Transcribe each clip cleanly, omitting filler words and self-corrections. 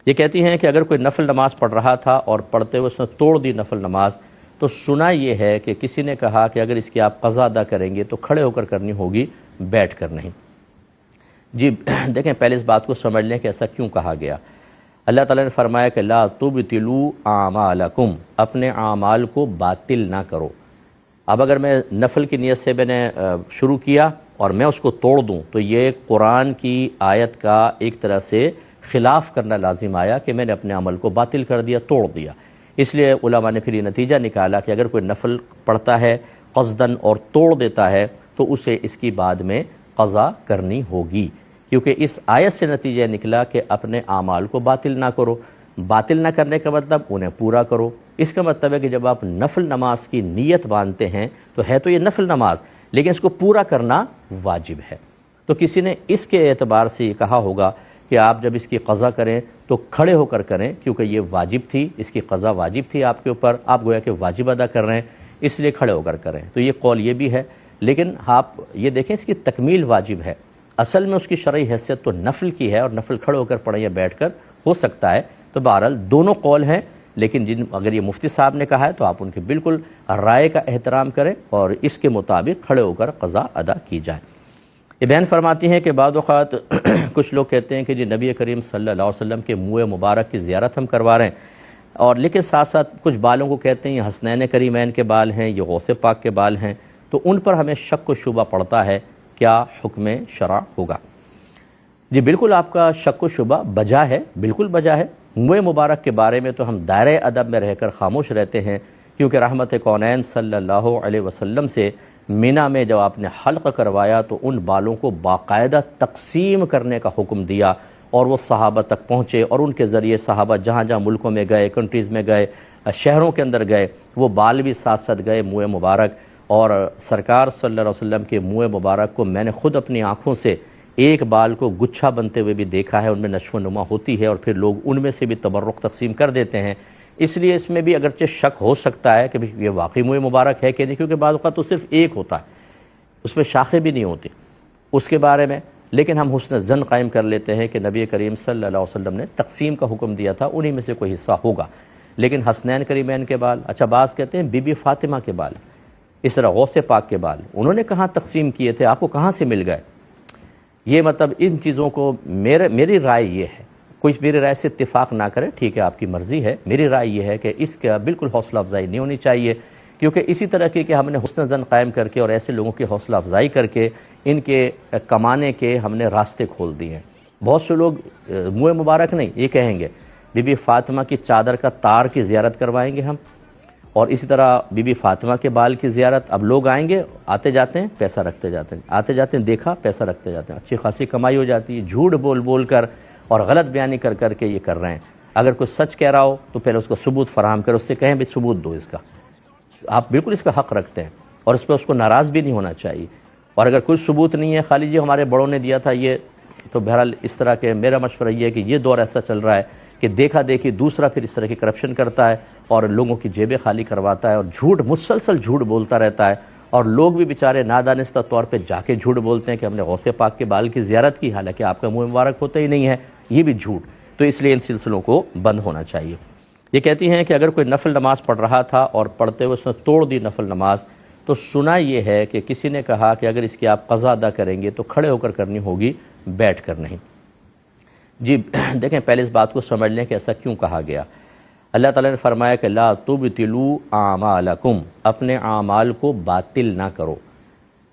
یہ کہتی ہیں کہ اگر کوئی نفل نماز پڑھ رہا تھا اور پڑھتے ہوئے اس نے توڑ دی نفل نماز، تو سنا یہ ہے کہ کسی نے کہا کہ اگر اس کی آپ قضا ادا کریں گے تو کھڑے ہو کر کرنی ہوگی، بیٹھ کر نہیں۔ جی دیکھیں، پہلے اس بات کو سمجھ لیں کہ ایسا کیوں کہا گیا۔ اللہ تعالیٰ نے فرمایا کہ لا تبطلوا اعمالکم، اپنے اعمال کو باطل نہ کرو۔ اب اگر میں نفل کی نیت سے میں نے شروع کیا اور میں اس کو توڑ دوں تو یہ قرآن کی آیت کا ایک طرح سے خلاف کرنا لازم آیا کہ میں نے اپنے عمل کو باطل کر دیا، توڑ دیا۔ اس لیے علماء نے پھر یہ نتیجہ نکالا کہ اگر کوئی نفل پڑھتا ہے قصداً اور توڑ دیتا ہے تو اسے اس کی بعد میں قضا کرنی ہوگی، کیونکہ اس آیت سے نتیجہ نکلا کہ اپنے اعمال کو باطل نہ کرو۔ باطل نہ کرنے کا مطلب انہیں پورا کرو۔ اس کا مطلب ہے کہ جب آپ نفل نماز کی نیت باندھتے ہیں تو ہے تو یہ نفل نماز، لیکن اس کو پورا کرنا واجب ہے۔ تو کسی نے اس کے اعتبار سے یہ کہا ہوگا کہ آپ جب اس کی قضا کریں تو کھڑے ہو کر کریں، کیونکہ یہ واجب تھی، اس کی قضا واجب تھی آپ کے اوپر، آپ گویا کہ واجب ادا کر رہے ہیں، اس لیے کھڑے ہو کر کریں۔ تو یہ قول یہ بھی ہے، لیکن آپ یہ دیکھیں اس کی تکمیل واجب ہے۔ اصل میں اس کی شرعی حیثیت تو نفل کی ہے، اور نفل کھڑے ہو کر پڑھیں یا بیٹھ کر ہو سکتا ہے۔ تو بہرحال دونوں قول ہیں، لیکن اگر یہ مفتی صاحب نے کہا ہے تو آپ ان کی بالکل رائے کا احترام کریں اور اس کے مطابق کھڑے ہو کر قضا ادا کی جائے۔ یہ بیان فرماتی ہیں کہ بعض اوقات کچھ لوگ کہتے ہیں کہ جی نبی کریم صلی اللہ علیہ وسلم کے منہ مبارک کی زیارت ہم کروا رہے ہیں، اور لیکن ساتھ ساتھ کچھ بالوں کو کہتے ہیں یہ حسنین کریمین کے بال ہیں، یہ غوث پاک کے بال ہیں، تو ان پر ہمیں شک و شبہ پڑتا ہے، کیا حکم شرع ہوگا؟ جی بالکل آپ کا شک و شبہ بجا ہے، بالکل بجا ہے۔ منہ مبارک کے بارے میں تو ہم دائرۂ ادب میں رہ کر خاموش رہتے ہیں، کیونکہ رحمت کونین صلی اللہ علیہ وسلم سے مینا میں جب آپ نے حلق کروایا تو ان بالوں کو باقاعدہ تقسیم کرنے کا حکم دیا، اور وہ صحابہ تک پہنچے، اور ان کے ذریعے صحابہ جہاں جہاں ملکوں میں گئے، کنٹریز میں گئے، شہروں کے اندر گئے، وہ بال بھی ساتھ ساتھ گئے منہ مبارک۔ اور سرکار صلی اللہ علیہ وسلم کے منہ مبارک کو میں نے خود اپنی آنکھوں سے ایک بال کو گچھا بنتے ہوئے بھی دیکھا ہے، ان میں نشو و نما ہوتی ہے، اور پھر لوگ ان میں سے بھی تبرک تقسیم کر دیتے ہیں۔ اس لیے اس میں بھی اگرچہ شک ہو سکتا ہے کہ یہ واقعی منہ مبارک ہے کہ نہیں، کیونکہ بعض اوقات تو صرف ایک ہوتا ہے، اس میں شاخیں بھی نہیں ہوتی اس کے بارے میں، لیکن ہم حسن ظن قائم کر لیتے ہیں کہ نبی کریم صلی اللہ علیہ وسلم نے تقسیم کا حکم دیا تھا، انہی میں سے کوئی حصہ ہوگا۔ لیکن حسنین کریمین کے بال، اچھا بعض کہتے ہیں بی بی فاطمہ کے بال، اس طرح غوث پاک کے بال، انہوں نے کہاں تقسیم کیے تھے، آپ کو کہاں سے مل گئے؟ یہ مطلب ان چیزوں کو میری رائے یہ ہے، کوئی میری رائے سے اتفاق نہ کرے، ٹھیک ہے آپ کی مرضی ہے، میری رائے یہ ہے کہ اس کا بالکل حوصلہ افزائی نہیں ہونی چاہیے، کیونکہ اسی طرح کہ ہم نے حسن ظن قائم کر کے اور ایسے لوگوں کی حوصلہ افزائی کر کے ان کے کمانے کے ہم نے راستے کھول دیے ہیں۔ بہت سے لوگ منہ مبارک نہیں، یہ کہیں گے بی بی فاطمہ کی چادر کا تار کی زیارت کروائیں گے ہم، اور اسی طرح بی بی فاطمہ کے بال کی زیارت۔ اب لوگ آئیں گے، آتے جاتے ہیں، پیسہ رکھتے جاتے ہیں، آتے جاتے ہیں، دیکھا پیسہ رکھتے جاتے ہیں، اچھی خاصی کمائی ہو جاتی ہے، جھوٹ بول بول کر اور غلط بیانی کر کر کے یہ کر رہے ہیں۔ اگر کوئی سچ کہہ رہا ہو تو پہلے اس کو ثبوت فراہم کرے، اس سے کہیں بھی ثبوت دو اس کا، آپ بالکل اس کا حق رکھتے ہیں، اور اس پہ اس کو ناراض بھی نہیں ہونا چاہیے۔ اور اگر کوئی ثبوت نہیں ہے، خالی جی ہمارے بڑوں نے دیا تھا یہ، تو بہرحال اس طرح کے میرا مشورہ یہ ہے کہ یہ دور ایسا چل رہا ہے کہ دیکھا دیکھی دوسرا پھر اس طرح کی کرپشن کرتا ہے اور لوگوں کی جیبیں خالی کرواتا ہے، اور جھوٹ مسلسل جھوٹ بولتا رہتا ہے، اور لوگ بھی بیچارے نادانستہ طور پہ جا کے جھوٹ بولتے ہیں کہ ہم نے غوث پاک کے بال کی زیارت کی، حالانکہ آپ کا منہ مبارک ہوتا ہی نہیں ہے، یہ بھی جھوٹ۔ تو اس لیے ان سلسلوں کو بند ہونا چاہیے۔ یہ کہتی ہیں کہ اگر کوئی نفل نماز پڑھ رہا تھا اور پڑھتے ہوئے اس نے توڑ دی نفل نماز، تو سنا یہ ہے کہ کسی نے کہا کہ اگر اس کی آپ قضا ادا کریں گے تو کھڑے ہو کر کرنی ہوگی، بیٹھ کر نہیں۔ جی دیکھیں، پہلے اس بات کو سمجھ لیں کہ ایسا کیوں کہا گیا۔ اللہ تعالیٰ نے فرمایا کہ لا تبطلوا اعمالکم، اپنے اعمال کو باطل نہ کرو۔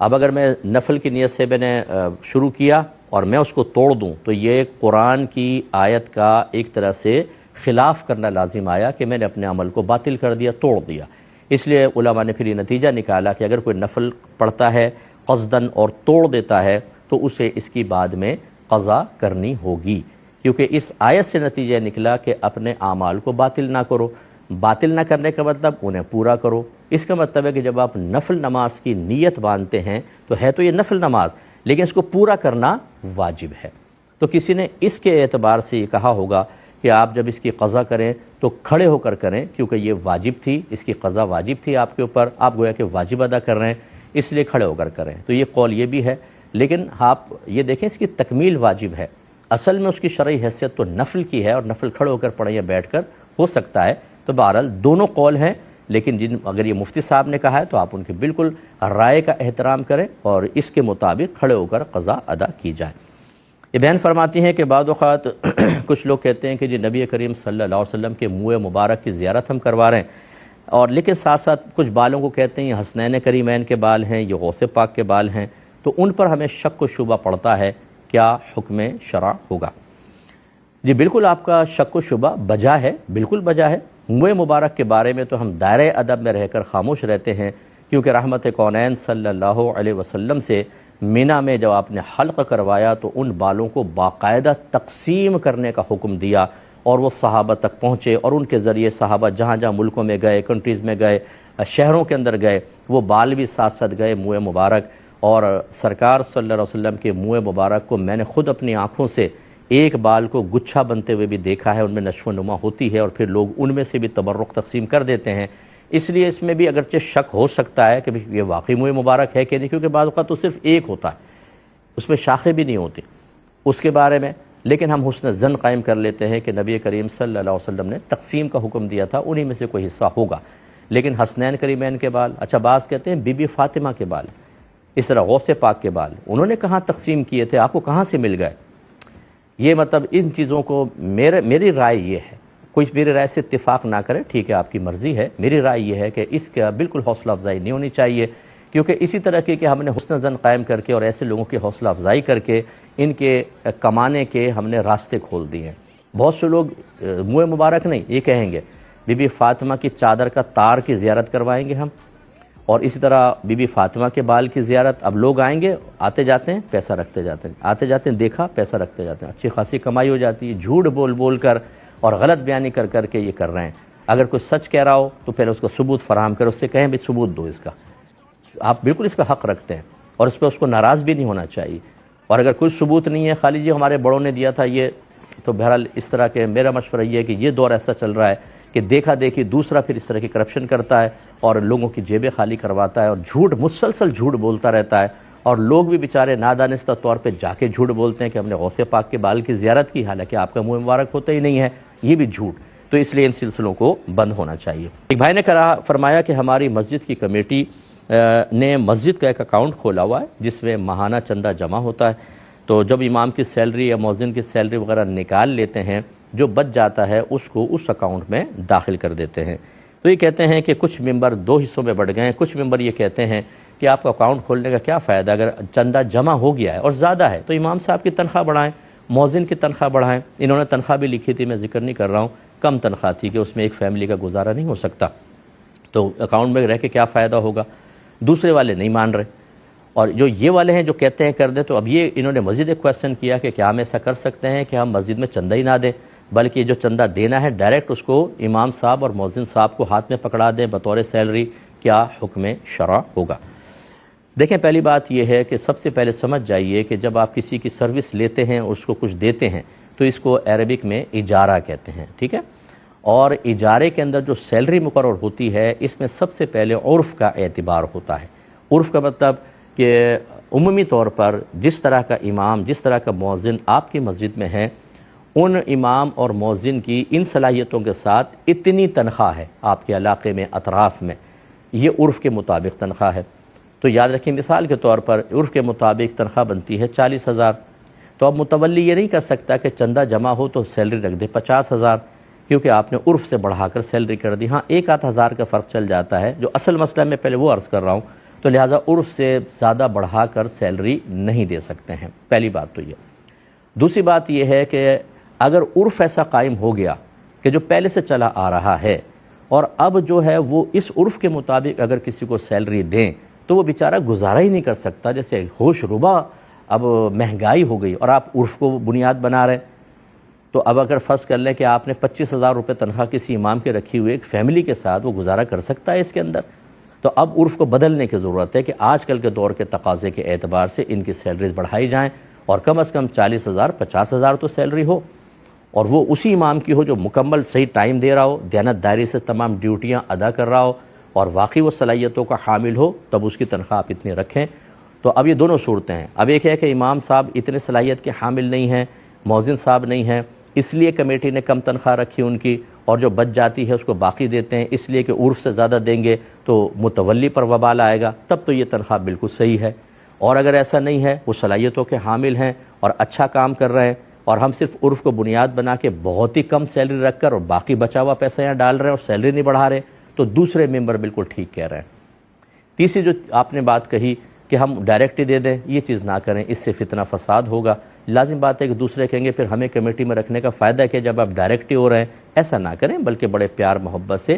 اب اگر میں نفل کی نیت سے میں نے شروع کیا اور میں اس کو توڑ دوں تو یہ قرآن کی آیت کا ایک طرح سے خلاف کرنا لازم آیا کہ میں نے اپنے عمل کو باطل کر دیا، توڑ دیا۔ اس لیے علماء نے پھر یہ نتیجہ نکالا کہ اگر کوئی نفل پڑھتا ہے قصداً اور توڑ دیتا ہے تو اسے اس کی بعد میں قضا کرنی ہوگی، کیونکہ اس آیت سے نتیجہ نکلا کہ اپنے اعمال کو باطل نہ کرو۔ باطل نہ کرنے کا مطلب انہیں پورا کرو۔ اس کا مطلب ہے کہ جب آپ نفل نماز کی نیت باندھتے ہیں تو ہے تو یہ نفل نماز، لیکن اس کو پورا کرنا واجب ہے۔ تو کسی نے اس کے اعتبار سے یہ کہا ہوگا کہ آپ جب اس کی قضا کریں تو کھڑے ہو کر کریں، کیونکہ یہ واجب تھی، اس کی قضا واجب تھی آپ کے اوپر، آپ گویا کہ واجب ادا کر رہے ہیں، اس لیے کھڑے ہو کر کریں۔ تو یہ قول یہ بھی ہے، لیکن آپ یہ دیکھیں اس کی تکمیل واجب ہے۔ اصل میں اس کی شرعی حیثیت تو نفل کی ہے، اور نفل کھڑے ہو کر پڑھیں یا بیٹھ کر ہو سکتا ہے۔ تو بہرحال دونوں قول ہیں، لیکن اگر یہ مفتی صاحب نے کہا ہے تو آپ ان کی بالکل رائے کا احترام کریں اور اس کے مطابق کھڑے ہو کر قضا ادا کی جائے۔ یہ بہن فرماتی ہیں کہ بعض اوقات کچھ لوگ کہتے ہیں کہ جی نبی کریم صلی اللہ علیہ وسلم کے منہ مبارک کی زیارت ہم کروا رہے ہیں، اور لیکن ساتھ ساتھ کچھ بالوں کو کہتے ہیں یہ حسنین کریمین کے بال ہیں، یہ غوث پاک کے بال ہیں، تو ان پر ہمیں شک و شبہ پڑتا ہے، کیا حکم شرع ہوگا؟ جی بالکل آپ کا شک و شبہ بجا ہے، بالکل بجا ہے۔ منہ مبارک کے بارے میں تو ہم دائرۂ ادب میں رہ کر خاموش رہتے ہیں، کیونکہ رحمت کونین صلی اللہ علیہ وسلم سے مینا میں جب آپ نے حلق کروایا تو ان بالوں کو باقاعدہ تقسیم کرنے کا حکم دیا، اور وہ صحابہ تک پہنچے، اور ان کے ذریعے صحابہ جہاں جہاں ملکوں میں گئے، کنٹریز میں گئے، شہروں کے اندر گئے، وہ بال بھی ساتھ ساتھ گئے منہ مبارک۔ اور سرکار صلی اللہ علیہ وسلم کے منہ مبارک کو میں نے خود اپنی آنکھوں سے ایک بال کو گچھا بنتے ہوئے بھی دیکھا ہے، ان میں نشو و نما ہوتی ہے، اور پھر لوگ ان میں سے بھی تبرک تقسیم کر دیتے ہیں۔ اس لیے اس میں بھی اگرچہ شک ہو سکتا ہے کہ یہ واقعی منہ مبارک ہے کہ نہیں، کیونکہ بعض اوقات تو صرف ایک ہوتا ہے، اس میں شاخیں بھی نہیں ہوتی اس کے بارے میں، لیکن ہم حسن ظن قائم کر لیتے ہیں کہ نبی کریم صلی اللہ علیہ وسلم نے تقسیم کا حکم دیا تھا، انہی میں سے کوئی حصہ ہوگا۔ لیکن حسنین کریمین کے بال، اچھا بعض کہتے ہیں بی بی فاطمہ کے بال، اس طرح غوث پاک کے بال، انہوں نے کہاں تقسیم کیے تھے، آپ کو کہاں سے مل گئے؟ یہ مطلب ان چیزوں کو میری رائے یہ ہے، کوئی میری رائے سے اتفاق نہ کرے، ٹھیک ہے آپ کی مرضی ہے، میری رائے یہ ہے کہ اس کا بالکل حوصلہ افزائی نہیں ہونی چاہیے، کیونکہ اسی طرح کی کہ ہم نے حسن ظن قائم کر کے اور ایسے لوگوں کی حوصلہ افزائی کر کے ان کے کمانے کے ہم نے راستے کھول دیے ہیں۔ بہت سے لوگ منہ مبارک نہیں، یہ کہیں گے بی بی فاطمہ کی چادر کا تار کی زیارت کروائیں گے ہم، اور اسی طرح بی بی فاطمہ کے بال کی زیارت۔ اب لوگ آئیں گے، آتے جاتے ہیں پیسہ رکھتے جاتے ہیں، آتے جاتے ہیں دیکھا پیسہ رکھتے جاتے ہیں، اچھی خاصی کمائی ہو جاتی ہے، جھوٹ بول بول کر اور غلط بیانی کر کر کے یہ کر رہے ہیں۔ اگر کوئی سچ کہہ رہا ہو تو پہلے اس کو ثبوت فراہم کرو، اس سے کہیں بھی ثبوت دو اس کا، آپ بالکل اس کا حق رکھتے ہیں اور اس پہ اس کو ناراض بھی نہیں ہونا چاہیے۔ اور اگر کوئی ثبوت نہیں ہے، خالی جی ہمارے بڑوں نے دیا تھا یہ، تو بہرحال اس طرح کے میرا مشورہ یہ ہے کہ یہ دور ایسا چل رہا ہے کہ دیکھا دیکھی دوسرا پھر اس طرح کی کرپشن کرتا ہے اور لوگوں کی جیبیں خالی کرواتا ہے اور جھوٹ مسلسل جھوٹ بولتا رہتا ہے، اور لوگ بھی بیچارے نادانستہ طور پہ جا کے جھوٹ بولتے ہیں کہ ہم نے غوث پاک کے بال کی زیارت کی، حالانکہ آپ کا منہ مبارک ہوتا ہی نہیں ہے، یہ بھی جھوٹ۔ تو اس لیے ان سلسلوں کو بند ہونا چاہیے۔ ایک بھائی نے فرمایا کہ ہماری مسجد کی کمیٹی نے مسجد کا ایک اکاؤنٹ کھولا ہوا ہے جس میں ماہانہ چندہ جمع ہوتا ہے، تو جب امام کی سیلری یا مؤذن کی سیلری وغیرہ نکال لیتے ہیں، جو بچ جاتا ہے اس کو اس اکاؤنٹ میں داخل کر دیتے ہیں۔ تو یہ کہتے ہیں کہ کچھ ممبر دو حصوں میں بڑھ گئے ہیں، کچھ ممبر یہ کہتے ہیں کہ آپ کا اکاؤنٹ کھولنے کا کیا فائدہ، اگر چندہ جمع ہو گیا ہے اور زیادہ ہے تو امام صاحب کی تنخواہ بڑھائیں، مؤذن کی تنخواہ بڑھائیں۔ انہوں نے تنخواہ بھی لکھی تھی، میں ذکر نہیں کر رہا ہوں، کم تنخواہ تھی کہ اس میں ایک فیملی کا گزارا نہیں ہو سکتا، تو اکاؤنٹ میں رہ کے کیا فائدہ ہوگا؟ دوسرے والے نہیں مان رہے، اور جو یہ والے ہیں جو کہتے ہیں کر دیں، تو اب یہ انہوں نے مزید ایک کویسچن کیا کہ کیا ہم ایسا کر سکتے ہیں کہ ہم مسجد میں چندہ ہی نہ دیں، بلکہ جو چندہ دینا ہے ڈائریکٹ اس کو امام صاحب اور مؤذن صاحب کو ہاتھ میں پکڑا دیں بطور سیلری، کیا حکم شرع ہوگا؟ دیکھیں پہلی بات یہ ہے کہ سب سے پہلے سمجھ جائیے کہ جب آپ کسی کی سروس لیتے ہیں اس کو کچھ دیتے ہیں تو اس کو عربک میں اجارہ کہتے ہیں، ٹھیک ہے؟ اور اجارے کے اندر جو سیلری مقرر ہوتی ہے اس میں سب سے پہلے عرف کا اعتبار ہوتا ہے۔ عرف کا مطلب کہ عمومی طور پر جس طرح کا امام، جس طرح کا مؤذن آپ کی مسجد میں ہیں، ان امام اور مؤذن کی ان صلاحیتوں کے ساتھ اتنی تنخواہ ہے آپ کے علاقے میں، اطراف میں، یہ عرف کے مطابق تنخواہ ہے۔ تو یاد رکھیں مثال کے طور پر عرف کے مطابق تنخواہ بنتی ہے 40,000، تو اب متولی یہ نہیں کر سکتا کہ چندہ جمع ہو تو سیلری رکھ دے 50,000، کیونکہ آپ نے عرف سے بڑھا کر سیلری کر دی۔ ہاں ایک آدھ ہزار کا فرق چل جاتا ہے، جو اصل مسئلہ میں پہلے وہ عرض کر رہا ہوں، تو لہٰذا عرف سے زیادہ بڑھا کر سیلری نہیں دے سکتے ہیں، پہلی بات تو یہ۔ دوسری بات یہ ہے کہ اگر عرف ایسا قائم ہو گیا کہ جو پہلے سے چلا آ رہا ہے اور اب جو ہے وہ اس عرف کے مطابق اگر کسی کو سیلری دیں تو وہ بیچارہ گزارا ہی نہیں کر سکتا، جیسے ہوش ربا اب مہنگائی ہو گئی اور آپ عرف کو بنیاد بنا رہے ہیں، تو اب اگر فرض کر لیں کہ آپ نے 25,000 روپے تنخواہ کسی امام کے رکھی ہوئی ایک فیملی کے ساتھ، وہ گزارا کر سکتا ہے اس کے اندر؟ تو اب عرف کو بدلنے کی ضرورت ہے کہ آج کل کے دور کے تقاضے کے اعتبار سے ان کی سیلریز بڑھائی جائیں اور کم از کم 40,000 50,000 تو سیلری ہو، اور وہ اسی امام کی ہو جو مکمل صحیح ٹائم دے رہا ہو، دیانت داری سے تمام ڈیوٹیاں ادا کر رہا ہو اور واقعی وہ صلاحیتوں کا حامل ہو، تب اس کی تنخواہ آپ اتنی رکھیں۔ تو اب یہ دونوں صورتیں ہیں، اب ایک ہے کہ امام صاحب اتنے صلاحیت کے حامل نہیں ہیں، مؤذن صاحب نہیں ہیں اس لیے کمیٹی نے کم تنخواہ رکھی ان کی، اور جو بچ جاتی ہے اس کو باقی دیتے ہیں اس لیے کہ عرف سے زیادہ دیں گے تو متولی پر وبال آئے گا، تب تو یہ تنخواہ بالکل صحیح ہے۔ اور اگر ایسا نہیں ہے، وہ صلاحیتوں کے حامل ہیں اور اچھا کام کر رہے ہیں، اور ہم صرف عرف کو بنیاد بنا کے بہت ہی کم سیلری رکھ کر اور باقی بچا ہوا پیسہ یہاں ڈال رہے ہیں اور سیلری نہیں بڑھا رہے، تو دوسرے ممبر بالکل ٹھیک کہہ رہے ہیں۔ تیسری جو آپ نے بات کہی کہ ہم ڈائریکٹ ہی دے دیں، یہ چیز نہ کریں، اس سے فتنہ فساد ہوگا۔ لازم بات ہے کہ دوسرے کہیں گے پھر ہمیں کمیٹی میں رکھنے کا فائدہ ہے کہ جب آپ ڈائریکٹ ہی ہو رہے ہیں، ایسا نہ کریں، بلکہ بڑے پیار محبت سے۔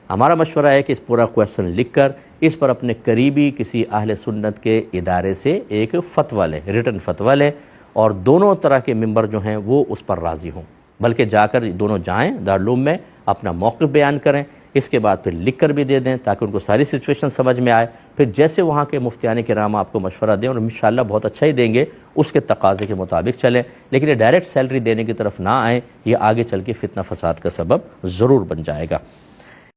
ہمارا مشورہ ہے کہ اس پورا کویسچن لکھ کر اس پر اپنے قریبی کسی اہل سنت کے ادارے سے ایک فتویٰ لیں، ریٹن فتویٰ لیں، اور دونوں طرح کے ممبر جو ہیں وہ اس پر راضی ہوں، بلکہ جا کر دونوں جائیں دارالعلوم میں اپنا موقف بیان کریں، اس کے بعد پھر لکھ کر بھی دے دیں تاکہ ان کو ساری سچویشن سمجھ میں آئے، پھر جیسے وہاں کے مفتیان کرام آپ کو مشورہ دیں اور انشاءاللہ بہت اچھا ہی دیں گے، اس کے تقاضے کے مطابق چلیں، لیکن یہ ڈائریکٹ سیلری دینے کی طرف نہ آئیں، یہ آگے چل کے فتنہ فساد کا سبب ضرور بن جائے گا۔